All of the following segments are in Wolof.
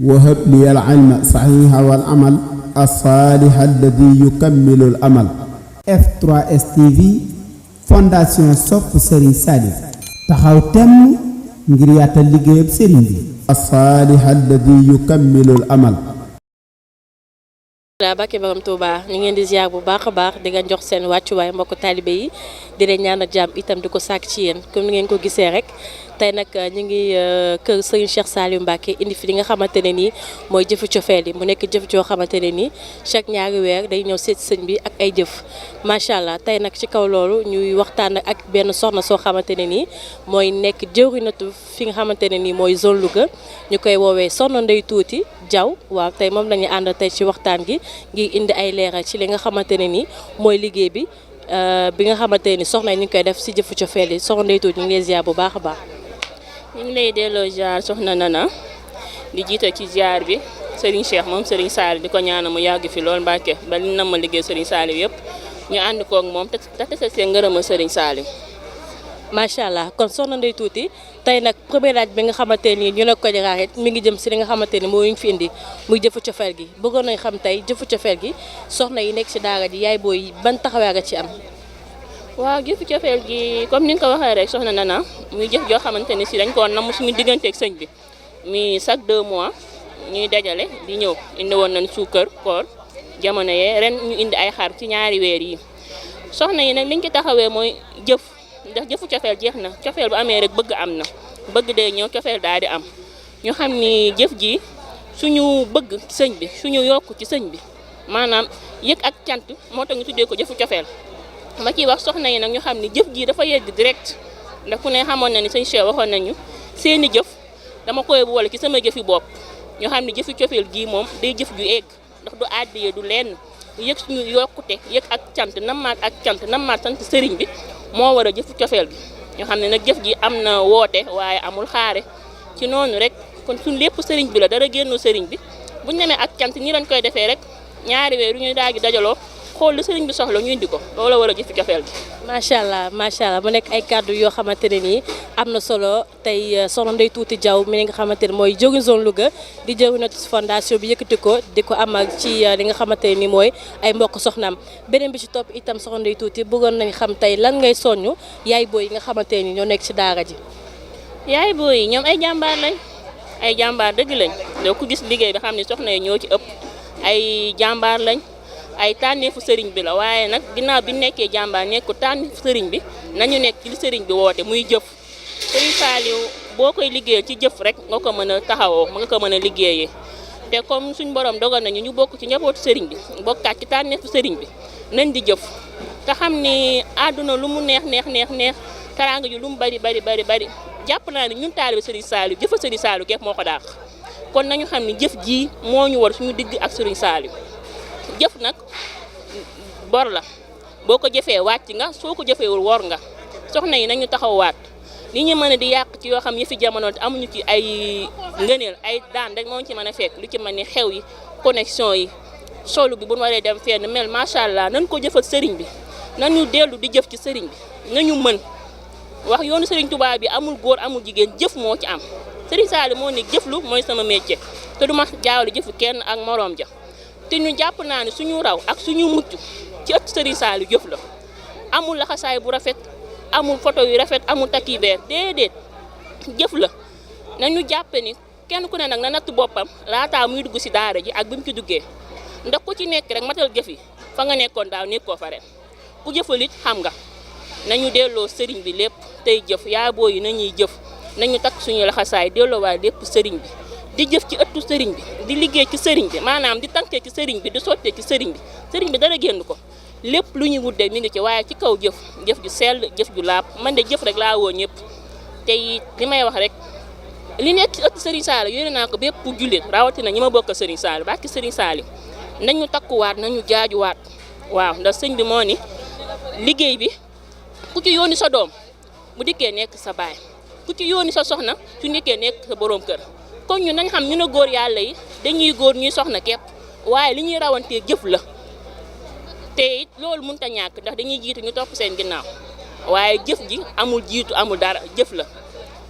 وهب لي العلم صحيح والعمل الصالح الذي يكمل الأمل. F3S TV fondation sopp Serigne Saliou taxaw temm ngir yaatal liggéeyam Serigne bi. الصالح الذي يكمل الأمل. la Bakke Borom Touba ñu ngeen di ziar bu baax a baax di ngeen jox seen wàccuwaay mbokk taalibe yi di leen ñaanal jàmm itam di ko sàkk ci yéen comme ni ngeen ko gisee rek tey nag ñu ngi kër Serigne Cheikh Saliou Mbacké indi fi li nga xamante ne nii mooy jëfu cofeel yi mu nekk jëf joo xamante ne nii chaque ñaari weer day ñëw seet sëñ bi ak ay jëf macha allah tey nag ci kaw loolu ñuy waxtaan ak benn soxna soo xamante ne nii mooy nekk jëwriñatu fi nga xamante ne nii mooy zone Louga ñu koy woowee Soxna Ndeye Tuuti Diaw waaw tey moom la ñu ànd tey ci waxtaan gi ngir indi ay leeral ci li nga xamante ne nii mooy liggéey bi nga xamante ni soxna yi ñu ngi koy def si jëfu cofeel yi Soxna Ndeye Tuuti ñu ngi lay ziar bu baax a baax. ñu ngi lay delloo ziar soxna Nana di jiite ci ziar bi Serigne Cheikh moom Serigne Saliou di ko ñaanal mu yàgg fi lool Mbàkke ba li nam ma liggéey Serigne Saliou yëpp ñu ànd koog moom te tese see ngërëma Serigne Saliou. macha allah kon Soxna Ndeye Tuuti tey nag premier laaj bi nga xamante ni ñu la ko jaaree mi ngi jëm si li nga xamante ni mooy ñu fi indi muy jëfu cofeel gi bëggoon nañ xam tey jëfu cofeel gi soxna yi nekk si daara ji yaay booy ban taxawaay nga ci am. waaw jëfu cofeel gi comme ni nga ko waxee rek soxna Nana muy jëf joo xamante ni si dañ koo namm suñu digganteeg sëñ bi mi chaque 2 mois ñuy dajale di ñëw indi woon nañ suukar koor jamono yee ren ñu indi ay xar ci ñaari weer yi soxna yi nag liñ ci taxawee mooy jëf ndax jëfu cofeel jeex na cofeel bu amee rek bëgg am na bëgg day ñëw cofeel daal di am ñu xam ni jëf ji suñu bëgg ci sëñ bi suñu yokk ci sëñ bi maanaam yëg ak cant moo tax ñu tuddee ko jëfu cofeel ma ciy wax soxna yi nag ñu xam ni jëf ji dafa yegg direct ndax ku ne xamoon na ni sëñ Cheikh waxoon nañu seeni jëf dama koy boole ci sama jëfi bopp ñu xam ni jëfi cofeel gii moom day jëf ju egg ndax du àddiyee du lenn yëg suñu yokkute yëg ak cant nammaat sant sëriñ bi moo war a jëfu cofeel gi ñu xam ne nag jëf ji am na woote waaye amul xaare ci noonu rek kon suñ lépp sëriñ bi la dara génnu sëriñ bi buñ demee ak cant ñi lañ koy defee rek ñaari weer yu ñuy daal di dajaloo xool lu sëriñ bi soxla ñu indi ko loolu war a jëfi cofeel gi. macha allah mu nekk ay kàddu yoo xamante ne nii am na solo tey Soxna Ndeye Tuuti Diaw mi nga xamante ne mooy jëwriñ zone Louga di jëwriñu fondation bi yëkkati ko di ko amal ci li nga xamante ne nii mooy ay mbokk soxnaam beneen bi ci topp itam Soxna Ndeye Tuuti bëggoon nañ xam tey lan ngay soññu yaay booy yi nga xamante ne nii ñoo nekk ci daara ji. yaay booy yi ñoom ay jàmbaar lañ ay jàmbaar dëgg lañ doo ku gis liggéey bi xam ne soxna yi ñoo ci ëpp ay jàmbaar lañ. ay tànneefu sëriñ bi la waaye nag ginnaaw bi nekkee jàmbaar nekku tànneefu sëriñ bi nañu nekk ci li sëriñ bi woote muy jëf Sëriñ Saliou boo koy liggéeyal ci jëf rek nga ko mën a taxawoo nga ko mën a liggéeyee te comme suñ borom dogal nañu ñu bokk ci njabootu sëriñ bi bokkaat ci tànneefu sëriñ bi nañ di jëf te xam ni àdduna lu mu neex teraanga ji lu mu bari jàpp naa ne ñun taalibe Sëriñ Saliou jëfa Sëriñ Saliou képp moo ko daax kon nañu xam ni jëf ji moo ñu war suñu digg ak Sëriñ Saliou jëf nag bor la boo ko jëfee wàcc nga soo ko jëfeewul wor nga soxna yi nañu taxawaat li ñu mën a di yàq ci yoo xam yëfi jamono te amuñu ci ay ngëneel ay daan rek moo ci mën a fekk lu ci mën ni xew yi connexion yi solu bi bu ñu waree dem fenn mel macha allah nañ ko jëfal sëriñ bi nañu dellu di jëf ci sëriñ bi nañu mën wax yoonu sëriñ Tuubaa bi amul góor amul jigéen jëf moo ci am Sëriñ Saliou moo ne jëflu mooy sama métier te duma jaawale jëfu kenn ak moroom ja te ñu jàpp naa ne suñu raw ak suñu mucc ci ëtt Sëriñ Saliou jëf la amul laxasaay bu rafet amul photo yu rafet amul takki beer déedéet jëf la nañu jàppe ni kenn ku ne nag na natt boppam laataa muy dugg si daara ji ak bi mu ci duggee ndax ku ci nekk rek matal jëf yi fa nga nekkoon daaw nekkoo fa ren ku jëfalit xam nga nañu delloo sëriñ bi lépp tey jëf yaa boo yi nañuy jëf nañu takk suñu laxasaay delloo waay lépp sëriñ bi di jëf ci ëttu sëriñ bi di liggéey ci sëriñ bi maanaam di tànkee ci sëriñ bi di sottee ci sëriñ bi dara génn ko lépp lu ñuy wutde mi ngi ci waaye ci kaw jëf ju sell jëf ju laab man de jëf rek laa woo ñëpp te li may wax rek li nekk ci ëttu Sëriñ Saliou yéene naa ko bépp jullit rawatina ñi ma bokk Sëriñ Saliou barki Sëriñ Saliou nañu takkuwaat nañu jaajuwaat waaw ndax sëñ bi moo ni liggéey bi ku ci yóoni sa doom bu dikkee nekk sa baay ku ci yóoni sa soxna su dikkee nekk sa boroom kër kon ñu nañ xam ñu ne góor yàlla yi dañuy góor ñuy soxna képp waaye li ñuy rawantee jëf la te it loolu mënut a ñàkk ndax dañuy jiitu ñu topp seen ginnaaw waaye jëf ji amul jiitu amul dara jëf la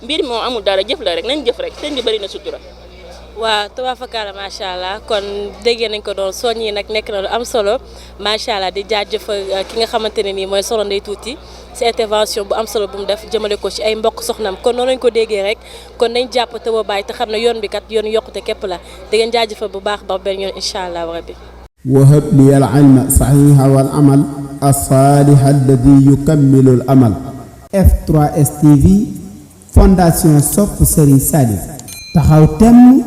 mbir moom amul dara jëf la rek nañ jëf rek sëñ bi bari na sutura waaw tubaafakala macha allah kon déggee nañ ko doon soññi nag nekk na lu am solo macha allah di jaajëfal ki nga xamante ne nii mooy Soxna Ndeye Tuuti si intervention bu am solo bu mu def jëmale ko ci ay mbokk soxnam kon noonu lañ ko déggee rek kon nañ jàpp te ba bàyyi te xam ne yoon bi kat yoon yokkute képp la di ngeen jaajëfal bu baax ba benn yoon incha allah rabbi. wahab li al ilma saxiiha wal amal as-saalih alladi yukammilu al amal. F3S TV fondation sopp Serigne Saliou taxaw temm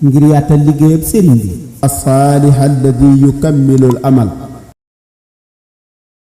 ngir yaatal liggéeyab Serigne bi. as-saalih alladi yukammilu al amal.